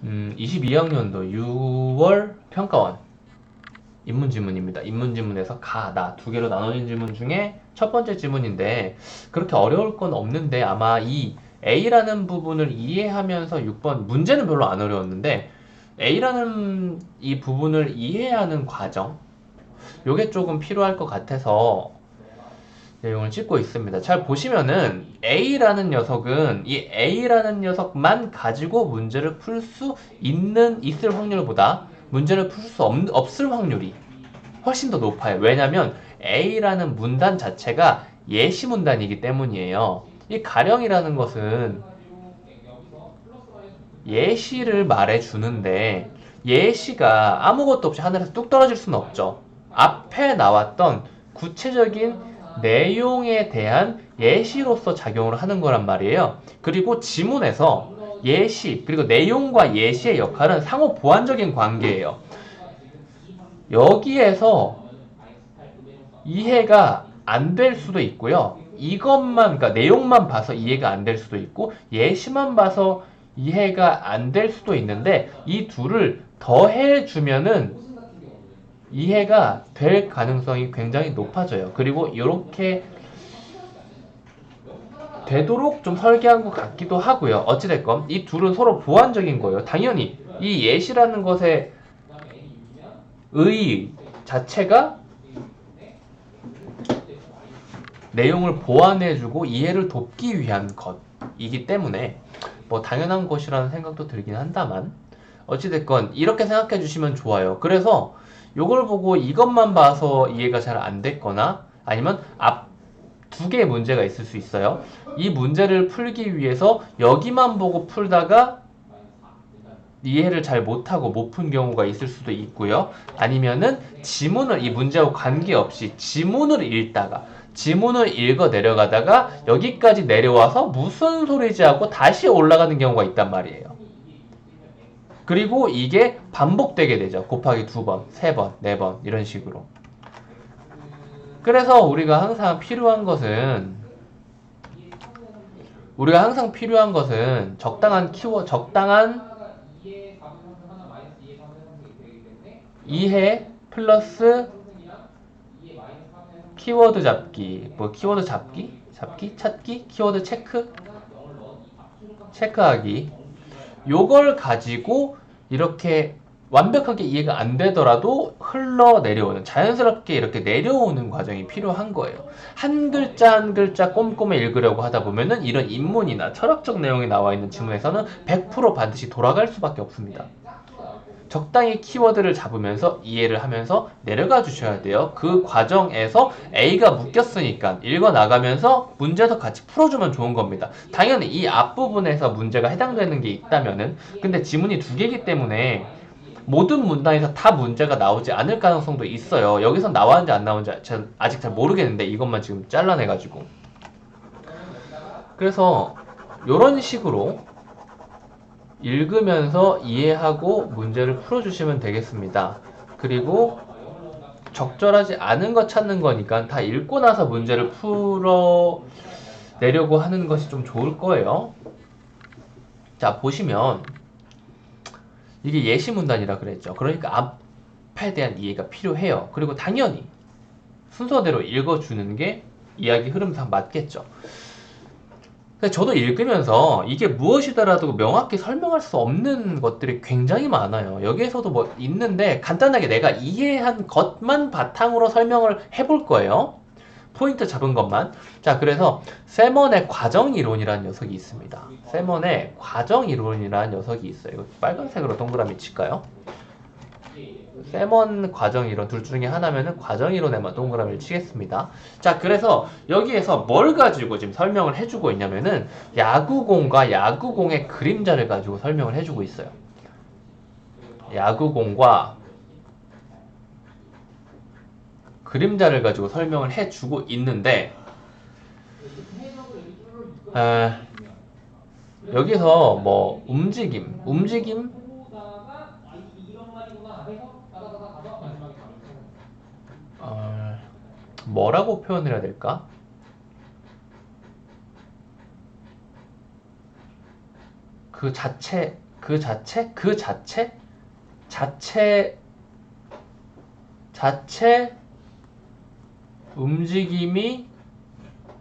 22학년도 6월 평가원 인문지문입니다. 인문지문에서 가, 나 두 개로 나눠진 지문 중에 첫 번째 지문인데 그렇게 어려울 건 없는데 아마 이 A라는 부분을 이해하면서 6번 문제는 별로 안 어려웠는데 A라는 이 부분을 이해하는 과정 요게 조금 필요할 것 같아서 내용을 찍고 있습니다. 잘 보시면은 A라는 녀석은 이 A라는 녀석만 가지고 문제를 풀 수 있을 확률보다 문제를 풀 수 없을 확률이 훨씬 더 높아요. 왜냐면 A라는 문단 자체가 예시 문단이기 때문이에요. 이 가령이라는 것은 예시를 말해주는데 예시가 아무것도 없이 하늘에서 뚝 떨어질 수는 없죠. 앞에 나왔던 구체적인 내용에 대한 예시로서 작용을 하는 거란 말이에요. 그리고 지문에서 예시, 그리고 내용과 예시의 역할은 상호 보완적인 관계예요. 여기에서 이해가 안 될 수도 있고요. 그러니까 내용만 봐서 이해가 안 될 수도 있고, 예시만 봐서 이해가 안 될 수도 있는데, 이 둘을 더해주면은 이해가 될 가능성이 굉장히 높아져요. 그리고 이렇게 되도록 좀 설계한 것 같기도 하고요. 어찌됐건, 이 둘은 서로 보완적인 거예요. 당연히, 이 예시라는 것의 의 자체가 내용을 보완해주고 이해를 돕기 위한 것이기 때문에 뭐 당연한 것이라는 생각도 들긴 한다만 어찌됐건 이렇게 생각해 주시면 좋아요. 그래서 이걸 보고 이것만 봐서 이해가 잘 안 됐거나 아니면 앞 두 개의 문제가 있을 수 있어요. 이 문제를 풀기 위해서 여기만 보고 풀다가 이해를 잘 못하고 못 푼 경우가 있을 수도 있고요. 아니면은 이 문제와 관계없이 지문을 읽어 내려가다가 여기까지 내려와서 무슨 소리지 하고 다시 올라가는 경우가 있단 말이에요. 그리고 이게 반복되게 되죠. 곱하기 2번, 3번, 4번 이런 식으로. 그래서 우리가 항상 필요한 것은 적당한 이해 플러스 키워드 잡기, 찾기, 키워드 체크하기. 요걸 가지고 이렇게 완벽하게 이해가 안 되더라도 자연스럽게 이렇게 내려오는 과정이 필요한 거예요. 한 글자 한 글자 꼼꼼히 읽으려고 하다 보면은 이런 인문이나 철학적 내용이 나와 있는 지문에서는 100% 반드시 돌아갈 수밖에 없습니다. 적당히 키워드를 잡으면서 이해를 하면서 내려가 주셔야 돼요. 그 과정에서 A가 묶였으니까 읽어 나가면서 문제도 같이 풀어주면 좋은 겁니다. 당연히 이 앞부분에서 문제가 해당되는 게 있다면은 근데 지문이 두 개이기 때문에 모든 문단에서 다 문제가 나오지 않을 가능성도 있어요. 여기서 나왔는지 안 나왔는지 아직 잘 모르겠는데 이것만 지금 잘라내가지고 그래서 이런 식으로 읽으면서 이해하고 문제를 풀어주시면 되겠습니다. 그리고 적절하지 않은 거 찾는 거니까 다 읽고 나서 문제를 풀어내려고 하는 것이 좀 좋을 거예요. 자, 보시면 이게 예시 문단이라 그랬죠. 그러니까 앞에 대한 이해가 필요해요. 그리고 당연히 순서대로 읽어주는 게 이야기 흐름상 맞겠죠. 저도 읽으면서 이게 무엇이더라도 명확히 설명할 수 없는 것들이 굉장히 많아요. 여기에서도 뭐 있는데 간단하게 내가 이해한 것만 바탕으로 설명을 해볼 거예요. 포인트 잡은 것만. 자, 그래서 세먼의 과정이론이라는 녀석이 있습니다. 세먼의 과정이론이라는 녀석이 있어요. 이거 빨간색으로 동그라미 칠까요? 세먼 과정이론 둘 중에 하나면은 과정이론에만 동그라미를 치겠습니다. 자, 그래서 여기에서 뭘 가지고 지금 설명을 해주고 있냐면은 야구공과 야구공의 그림자를 가지고 설명을 해주고 있어요. 야구공과 그림자를 가지고 설명을 해주고 있는데 여기서 뭐 움직임 뭐라고 표현해야 될까? 그 자체 그 자체 움직임이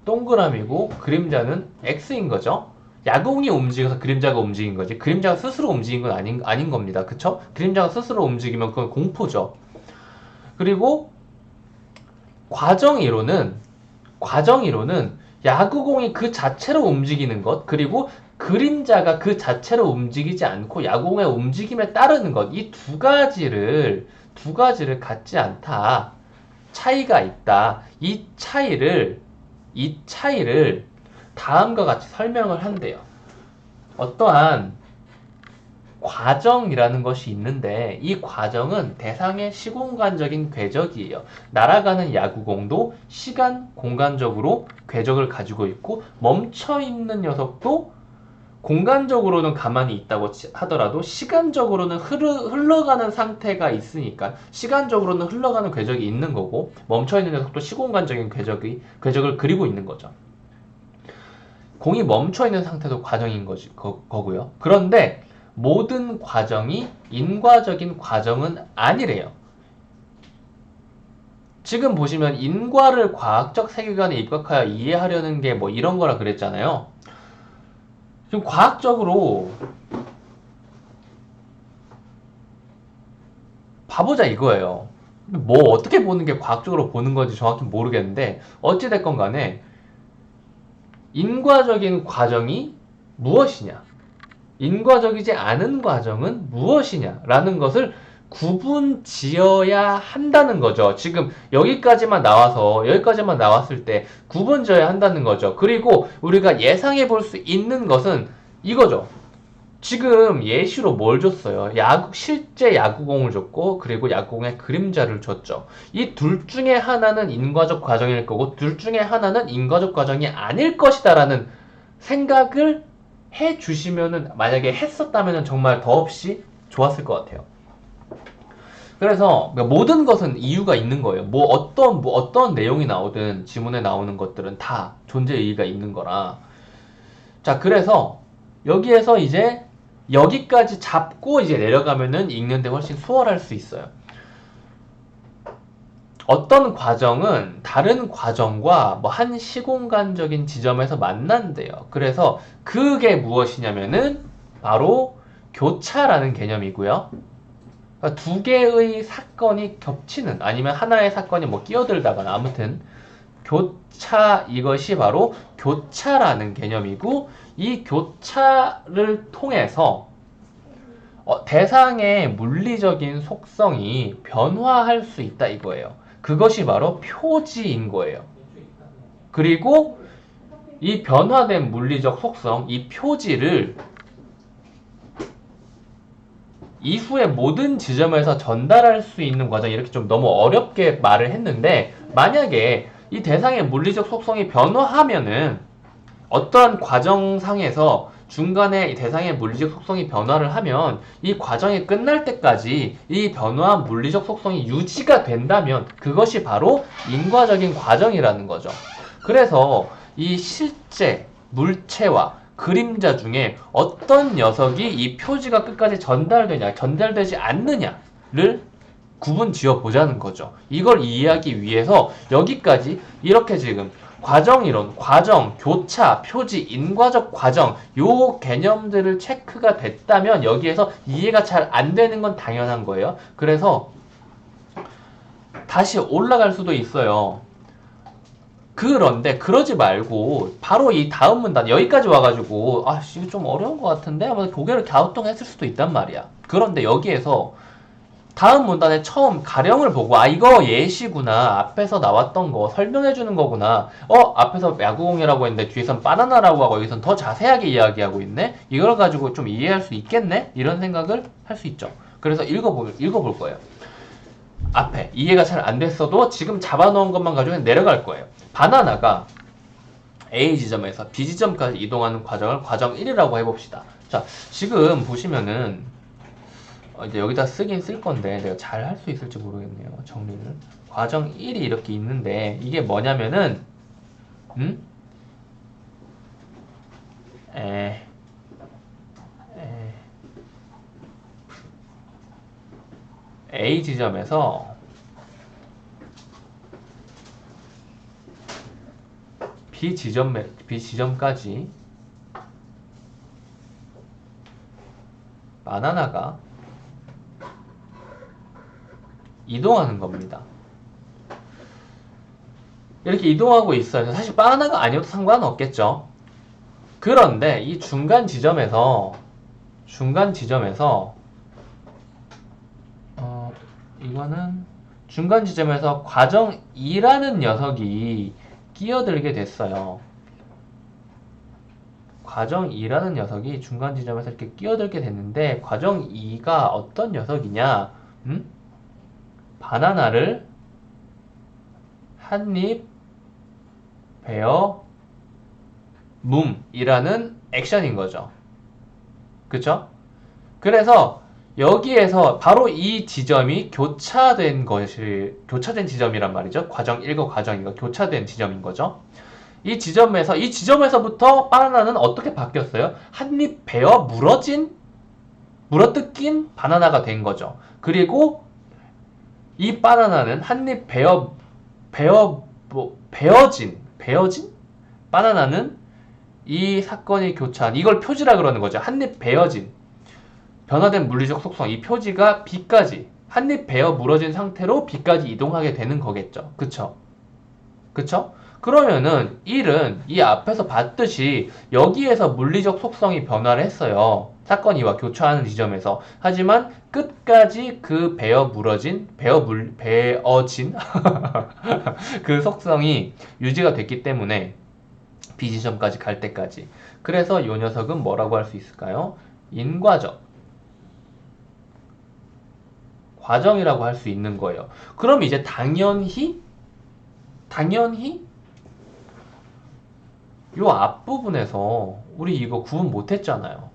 동그라미고 그림자는 X인 거죠. 야구공이 움직여서 그림자가 움직인 거지. 그림자가 스스로 움직인 건 아닌 겁니다. 그쵸? 그림자가 스스로 움직이면 그건 공포죠. 그리고 과정이론은 야구공이 그 자체로 움직이는 것, 그리고 그림자가 그 자체로 움직이지 않고 야구공의 움직임에 따르는 것, 이 두 가지를 갖지 않다. 차이가 있다. 이 차이를 다음과 같이 설명을 한대요. 어떠한 과정이라는 것이 있는데 이 과정은 대상의 시공간적인 궤적이에요. 날아가는 야구공도 시간, 공간적으로 궤적을 가지고 있고 멈춰있는 녀석도 공간적으로는 가만히 있다고 하더라도 시간적으로는 흘러가는 상태가 있으니까 시간적으로는 흘러가는 궤적이 있는 거고 멈춰있는 녀석도 시공간적인 궤적을 그리고 있는 거죠. 공이 멈춰있는 상태도 과정인 거고요. 그런데 모든 과정이 인과적인 과정은 아니래요. 지금 보시면 인과를 과학적 세계관에 입각하여 이해하려는 게 뭐 이런 거라 그랬잖아요. 지금 과학적으로 봐보자 이거예요. 뭐 어떻게 보는 게 과학적으로 보는 건지 정확히 모르겠는데 어찌됐건 간에 인과적인 과정이 무엇이냐, 인과적이지 않은 과정은 무엇이냐라는 것을 구분 지어야 한다는 거죠. 지금 여기까지만 나왔을 때 구분 지어야 한다는 거죠. 그리고 우리가 예상해 볼 수 있는 것은 이거죠. 지금 예시로 뭘 줬어요? 실제 야구공을 줬고 그리고 야구공의 그림자를 줬죠. 이 둘 중에 하나는 인과적 과정일 거고 둘 중에 하나는 인과적 과정이 아닐 것이다라는 생각을 해 주시면은, 만약에 했었다면은 정말 더없이 좋았을 것 같아요. 그래서 모든 것은 이유가 있는 거예요. 어떤 내용이 나오든 지문에 나오는 것들은 다 존재 의의가 있는 거라. 자, 그래서 여기에서 이제 여기까지 잡고 이제 내려가면은 읽는데 훨씬 수월할 수 있어요. 어떤 과정은 다른 과정과 뭐 한 시공간적인 지점에서 만난대요. 그래서 그게 무엇이냐면은 바로 교차라는 개념이고요. 그러니까 두 개의 사건이 겹치는, 아니면 하나의 사건이 뭐 끼어들다거나, 아무튼 교차, 이것이 바로 교차라는 개념이고, 이 교차를 통해서 대상의 물리적인 속성이 변화할 수 있다 이거예요. 그것이 바로 표지인 거예요. 그리고 이 변화된 물리적 속성, 이 표지를 이후의 모든 지점에서 전달할 수 있는 과정, 이렇게 좀 너무 어렵게 말을 했는데, 만약에 이 대상의 물리적 속성이 변화하면은 어떠한 과정상에서 중간에 이 대상의 물리적 속성이 변화를 하면 이 과정이 끝날 때까지 이 변화한 물리적 속성이 유지가 된다면 그것이 바로 인과적인 과정이라는 거죠. 그래서 이 실제 물체와 그림자 중에 어떤 녀석이 이 표지가 끝까지 전달되지 않느냐를 구분 지어 보자는 거죠. 이걸 이해하기 위해서 여기까지 이렇게 지금 과정이론, 과정, 교차, 표지, 인과적 과정, 요 개념들을 체크가 됐다면 여기에서 이해가 잘 안 되는 건 당연한 거예요. 그래서 다시 올라갈 수도 있어요. 그런데 그러지 말고 바로 이 다음 문단 여기까지 와가지고 이거 좀 어려운 것 같은데 아마 고개를 갸우뚱했을 수도 있단 말이야. 그런데 여기에서 다음 문단에 처음 가령을 보고 이거 예시구나, 앞에서 나왔던 거 설명해 주는 거구나, 앞에서 야구공이라고 했는데 뒤에선 바나나라고 하고 여기선 더 자세하게 이야기하고 있네, 이걸 가지고 좀 이해할 수 있겠네, 이런 생각을 할 수 있죠. 그래서 읽어볼 거예요. 앞에 이해가 잘 안 됐어도 지금 잡아놓은 것만 가지고 내려갈 거예요. 바나나가 A 지점에서 B 지점까지 이동하는 과정을 과정 1이라고 해봅시다. 자, 지금 보시면은 이제 여기다 쓰긴 쓸 건데 내가 잘 할 수 있을지 모르겠네요. 정리를. 과정 1이 이렇게 있는데 이게 뭐냐면은 A 지점에서 B 지점까지 바나나가 이동하는 겁니다. 이렇게 이동하고 있어요. 사실 바나나가 아니어도 상관은 없겠죠. 그런데 이 중간 지점에서 이거는 중간 지점에서 과정 2라는 녀석이 끼어들게 됐어요. 과정 2라는 녀석이 중간 지점에서 이렇게 끼어들게 됐는데, 과정 2가 어떤 녀석이냐? 바나나를 한입 베어 뭄이라는 액션인 거죠. 그쵸? 그래서 여기에서 바로 이 지점이 교차된 지점이란 말이죠. 과정 1과 과정 2가 교차된 지점인 거죠. 이 지점에서부터 바나나는 어떻게 바뀌었어요? 한입 베어 물어뜯긴 바나나가 된 거죠. 그리고 이 바나나는 한입 베어진 바나나는 이 사건이 교차한, 이걸 표지라 그러는 거죠. 한입 베어진, 변화된 물리적 속성, 이 표지가 B까지, 한입 베어 물어진 상태로 B까지 이동하게 되는 거겠죠. 그쵸? 그러면은 1은 이 앞에서 봤듯이 여기에서 물리적 속성이 변화를 했어요. 사건 2와 교차하는 지점에서. 하지만 끝까지 그 베어진 그 속성이 유지가 됐기 때문에 B 지점까지 갈 때까지. 그래서 이 녀석은 뭐라고 할 수 있을까요? 인과적 과정이라고 할 수 있는 거예요. 그럼 이제 당연히 요 앞부분에서 우리 이거 구분 못했잖아요.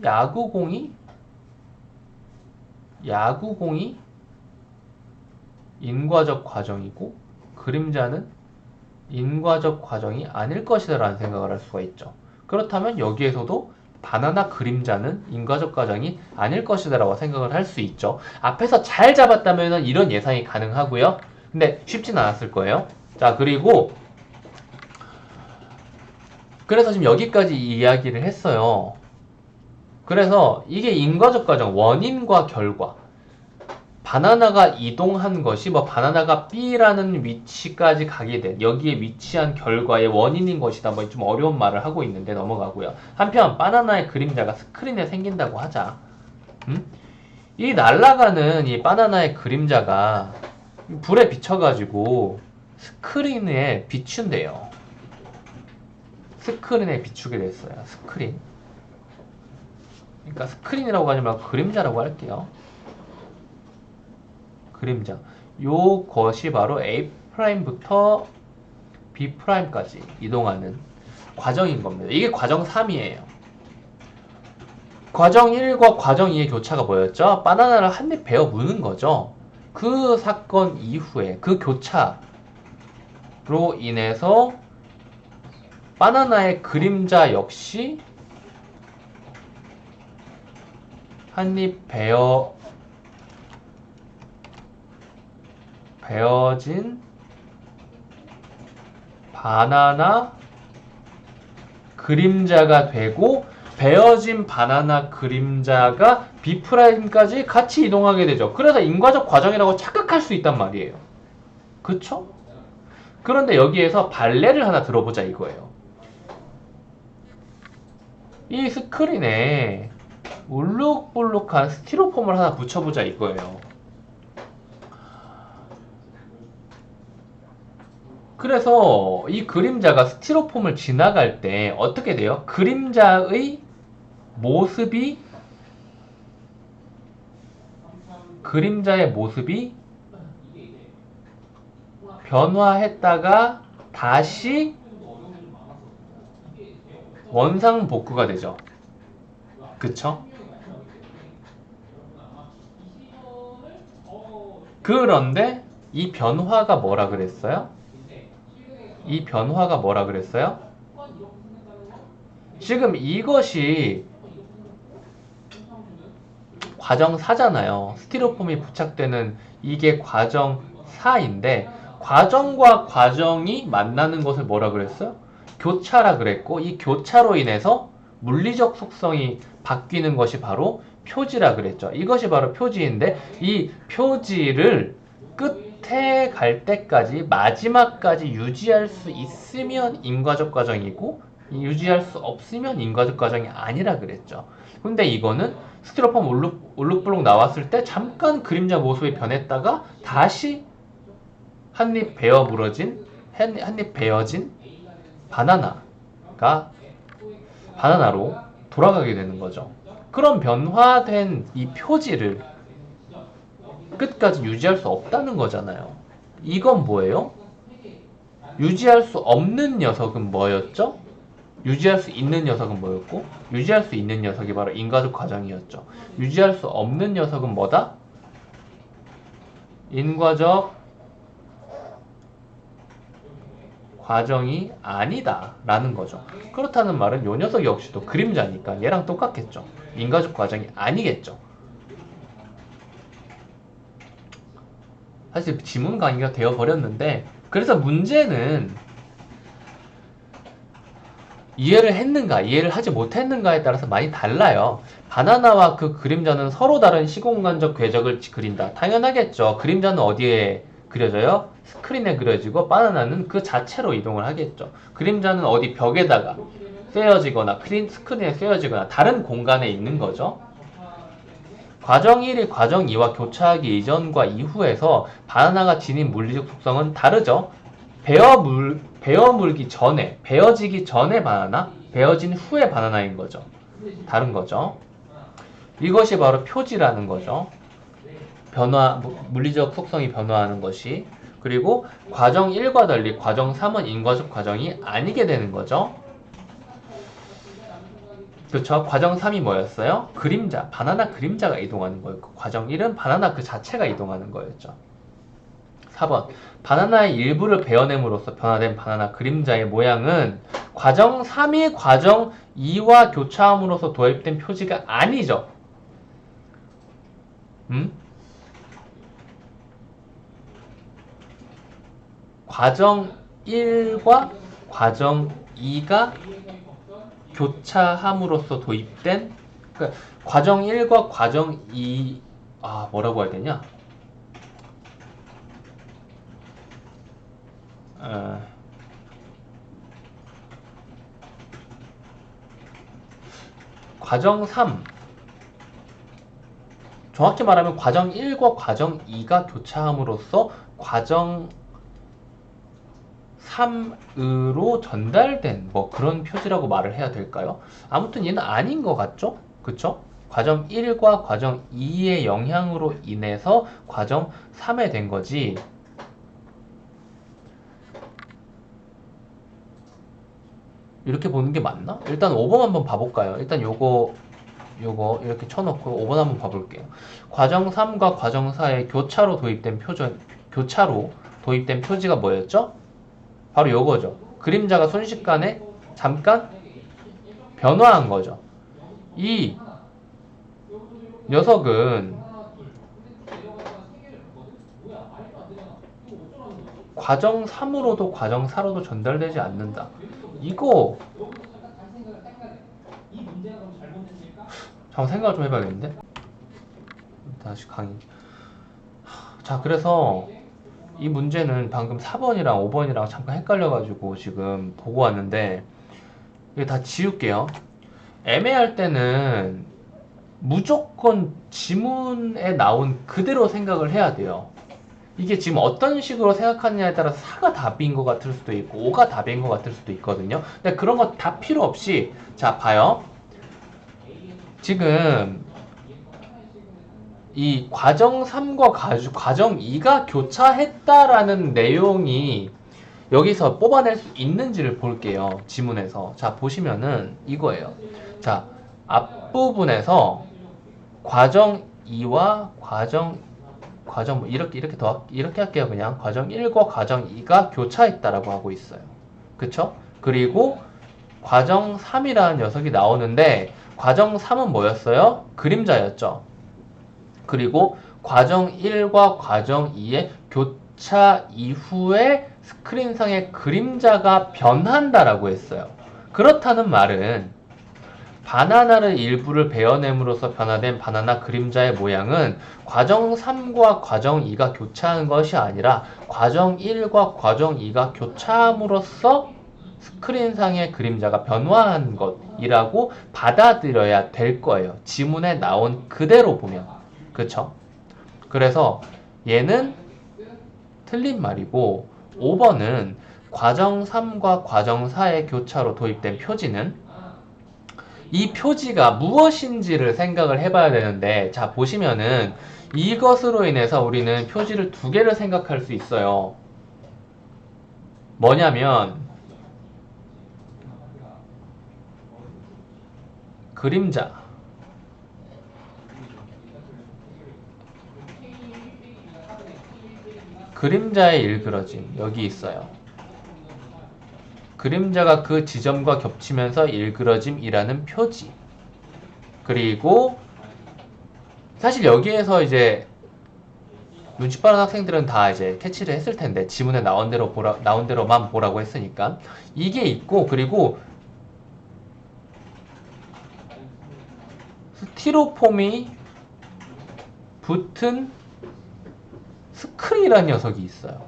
야구공이 인과적 과정이고 그림자는 인과적 과정이 아닐 것이다 라는 생각을 할 수가 있죠. 그렇다면 여기에서도 바나나 그림자는 인과적 과정이 아닐 것이다 라고 생각을 할 수 있죠. 앞에서 잘 잡았다면 이런 예상이 가능하고요. 근데 쉽진 않았을 거예요. 자, 그래서 지금 여기까지 이야기를 했어요. 그래서 이게 인과적 과정, 원인과 결과. 바나나가 이동한 것이 바나나가 B라는 위치까지 가게 된, 여기에 위치한 결과의 원인인 것이다. 좀 어려운 말을 하고 있는데 넘어가고요. 한편 바나나의 그림자가 스크린에 생긴다고 하자. 이 날아가는 이 바나나의 그림자가 불에 비춰가지고 스크린에 비춘대요. 스크린에 비추게 됐어요. 스크린. 그러니까 스크린이라고 하지 말고 그림자라고 할게요. 그림자. 요것이 바로 A'부터 B'까지 이동하는 과정인 겁니다. 이게 과정 3이에요. 과정 1과 과정 2의 교차가 뭐였죠? 바나나를 한입 베어 무는 거죠. 그 사건 이후에 그 교차로 인해서 바나나의 그림자 역시 한입 베어진 바나나 그림자가 되고, 베어진 바나나 그림자가 B'까지 같이 이동하게 되죠. 그래서 인과적 과정이라고 착각할 수 있단 말이에요. 그쵸? 그런데 여기에서 발레를 하나 들어보자 이거예요. 이 스크린에 울룩불룩한 스티로폼을 하나 붙여보자 이거예요. 그래서 이 그림자가 스티로폼을 지나갈 때 어떻게 돼요? 그림자의 모습이 변화했다가 다시 원상복구가 되죠. 그쵸? 그런데 이 변화가 뭐라 그랬어요? 지금 이것이 과정 4잖아요. 스티로폼이 부착되는 이게 과정 4인데 과정과 과정이 만나는 것을 뭐라 그랬어요? 교차라 그랬고 이 교차로 인해서 물리적 속성이 바뀌는 것이 바로 표지라 그랬죠. 이것이 바로 표지인데 이 표지를 끝에 갈 때까지 마지막까지 유지할 수 있으면 인과적 과정이고 유지할 수 없으면 인과적 과정이 아니라 그랬죠. 근데 이거는 스티로폼 울룩불룩 나왔을 때 잠깐 그림자 모습이 변했다가 다시 한입 베어진 바나나로 돌아가게 되는 거죠. 그런 변화된 이 표지를 끝까지 유지할 수 없다는 거잖아요. 이건 뭐예요? 유지할 수 없는 녀석은 뭐였죠? 유지할 수 있는 녀석은 뭐였고 유지할 수 있는 녀석이 바로 인과적 과정이었죠. 유지할 수 없는 녀석은 뭐다? 인과적 과정이 아니다 라는 거죠. 그렇다는 말은 요 녀석 역시도 그림자니까 얘랑 똑같겠죠. 인과적 과정이 아니겠죠. 사실 지문 강의가 되어버렸는데 그래서 문제는 이해를 했는가 이해를 하지 못했는가에 따라서 많이 달라요. 바나나와 그 그림자는 서로 다른 시공간적 궤적을 그린다. 당연하겠죠. 그림자는 어디에 그려져요? 스크린에 그려지고 바나나는 그 자체로 이동을 하겠죠. 그림자는 어디 벽에다가 쇠어지거나 스크린에 쇠어지거나 다른 공간에 있는 거죠. 과정 1이 과정 2와 교차하기 이전과 이후에서 바나나가 지닌 물리적 속성은 다르죠. 베어지기 전에 바나나, 베어진 후에 바나나인 거죠. 다른 거죠. 이것이 바로 표지라는 거죠. 물리적 속성이 변화하는 것이. 그리고 과정 1과 달리 과정 3은 인과적 과정이 아니게 되는 거죠. 그렇죠. 과정 3이 뭐였어요? 바나나 그림자가 이동하는 거였고 과정 1은 바나나 그 자체가 이동하는 거였죠. 4번 바나나의 일부를 베어냄으로써 변화된 바나나 그림자의 모양은 과정 3이 과정 2와 교차함으로써 도입된 표지가 아니죠. 과정 1과 과정 2가 교차함으로써 도입된 그러니까 과정 1과 과정 2 뭐라고 해야 되냐? 과정 3 정확히 말하면 과정 1과 과정 2가 교차함으로써 과정 3으로 전달된 뭐 그런 표지라고 말을 해야 될까요? 아무튼 얘는 아닌 것 같죠? 그쵸? 과정 1과 과정 2의 영향으로 인해서 과정 3에 된 거지. 이렇게 보는 게 맞나? 일단 5번 한번 봐볼까요? 일단 요거 이렇게 쳐놓고 5번 한번 봐볼게요. 과정 3과 과정 4의 교차로 도입된 표지가 뭐였죠? 바로 요거죠. 그림자가 순식간에 잠깐 변화한 거죠. 이 녀석은 과정 3으로도 과정 4로도 전달되지 않는다. 이거 잠깐 생각을 좀 해봐야겠는데? 다시 강의. 자, 그래서 이 문제는 방금 4번이랑 5번이랑 잠깐 헷갈려가지고 지금 보고 왔는데 이거 다 지울게요. 애매할 때는 무조건 지문에 나온 그대로 생각을 해야 돼요. 이게 지금 어떤 식으로 생각하느냐에 따라서 4가 답인 것 같을 수도 있고 5가 답인 것 같을 수도 있거든요. 근데 그런 거 다 필요 없이 자 봐요. 지금 이 과정 3과 과정 2가 교차했다라는 내용이 여기서 뽑아낼 수 있는지를 볼게요. 지문에서. 자, 보시면은 이거예요. 자, 앞부분에서 과정 2와 과정 이렇게 할게요. 그냥 과정 1과 과정 2가 교차했다라고 하고 있어요. 그쵸? 그리고 과정 3이라는 녀석이 나오는데 과정 3은 뭐였어요? 그림자였죠. 그리고 과정 1과 과정 2의 교차 이후에 스크린상의 그림자가 변한다라고 했어요. 그렇다는 말은 바나나를 일부를 베어냄으로써 변화된 바나나 그림자의 모양은 과정 3과 과정 2가 교차한 것이 아니라 과정 1과 과정 2가 교차함으로써 스크린상의 그림자가 변화한 것이라고 받아들여야 될 거예요. 지문에 나온 그대로 보면. 그쵸? 그래서 얘는 틀린 말이고 5번은 과정 3과 과정 4의 교차로 도입된 표지는 이 표지가 무엇인지를 생각을 해봐야 되는데, 자, 보시면은 이것으로 인해서 우리는 표지를 두 개를 생각할 수 있어요. 뭐냐면 그림자, 그림자의 일그러짐 여기 있어요. 그림자가 그 지점과 겹치면서 일그러짐이라는 표지. 그리고 사실 여기에서 이제 눈치 빠른 학생들은 다 이제 캐치를 했을 텐데, 지문에 나온 대로만 보라고 했으니까 이게 있고, 그리고 스티로폼이 붙은 스크린이라는 녀석이 있어요.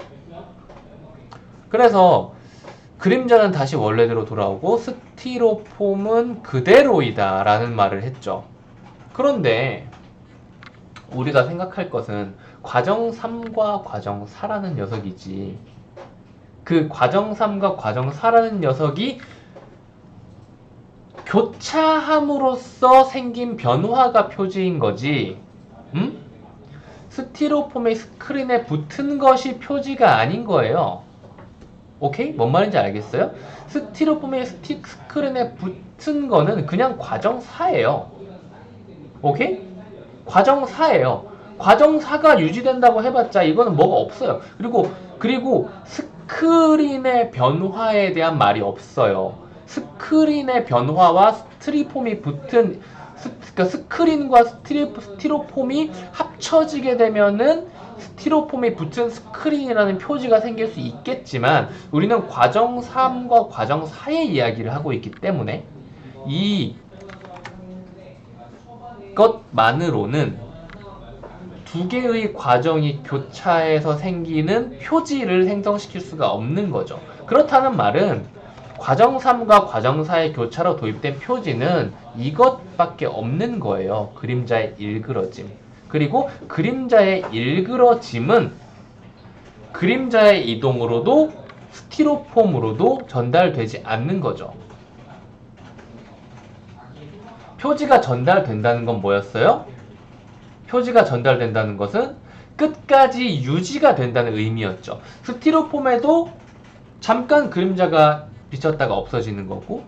그래서 그림자는 다시 원래대로 돌아오고 스티로폼은 그대로이다 라는 말을 했죠. 그런데 우리가 생각할 것은 과정 3과 과정 4라는 녀석이지, 그 과정 3과 과정 4라는 녀석이 교차함으로써 생긴 변화가 표지인 거지, 스티로폼의 스크린에 붙은 것이 표지가 아닌 거예요. 오케이? 뭔 말인지 알겠어요? 스티로폼의 스크린에 붙은 거는 그냥 과정 4예요. 오케이? 과정 4예요. 과정 4가 유지된다고 해봤자 이거는 뭐가 없어요. 그리고 스크린의 변화에 대한 말이 없어요. 스크린의 변화와 스티로폼이 붙은 그러니까 스크린과 스티로폼이 합쳐지게 되면은 스티로폼이 붙은 스크린이라는 표지가 생길 수 있겠지만, 우리는 과정 3과 과정 4의 이야기를 하고 있기 때문에 이것만으로는 두 개의 과정이 교차해서 생기는 표지를 생성시킬 수가 없는 거죠. 그렇다는 말은 과정 3과 과정 4의 교차로 도입된 표지는 이것밖에 없는 거예요. 그림자의 일그러짐. 그리고 그림자의 일그러짐은 그림자의 이동으로도 스티로폼으로도 전달되지 않는 거죠. 표지가 전달된다는 건 뭐였어요? 표지가 전달된다는 것은 끝까지 유지가 된다는 의미였죠. 스티로폼에도 잠깐 그림자가 비쳤다가 없어지는 거고,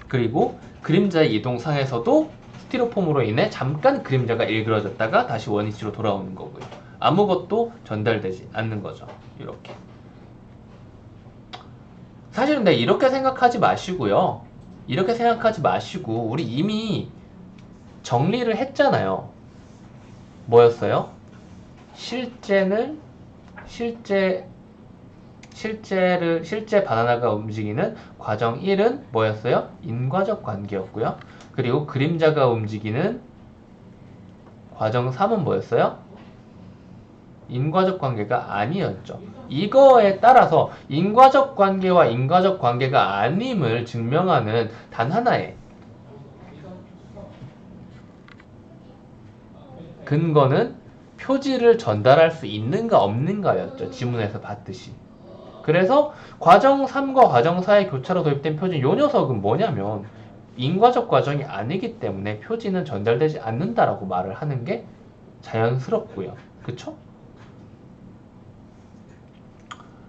그리고 그림자의 이동상에서도 스티로폼으로 인해 잠깐 그림자가 일그러졌다가 다시 원위치로 돌아오는 거고요. 아무것도 전달되지 않는 거죠. 이렇게. 사실 근데 이렇게 생각하지 마시고요. 이렇게 생각하지 마시고 우리 이미 정리를 했잖아요. 뭐였어요? 실제 바나나가 움직이는 과정 1은 뭐였어요? 인과적 관계였고요. 그리고 그림자가 움직이는 과정 3은 뭐였어요? 인과적 관계가 아니었죠. 이거에 따라서 인과적 관계와 인과적 관계가 아님을 증명하는 단 하나의 근거는 표지를 전달할 수 있는가 없는가였죠. 지문에서 봤듯이. 그래서 과정 3과 과정 4의 교차로 도입된 표지, 요 녀석은 뭐냐면 인과적 과정이 아니기 때문에 표지는 전달되지 않는다라고 말을 하는 게 자연스럽고요. 그쵸?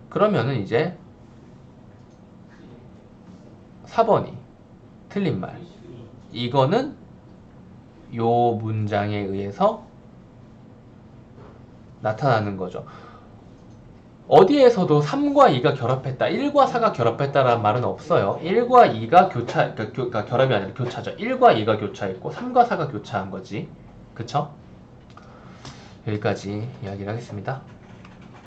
그러면은 이제 4번이 틀린 말. 이거는 요 문장에 의해서 나타나는 거죠. 어디에서도 3과 2가 결합했다, 1과 4가 결합했다라는 말은 없어요. 1과 2가 그러니까 결합이 아니라 교차죠. 1과 2가 교차했고 3과 4가 교차한 거지. 그쵸? 여기까지 이야기를 하겠습니다.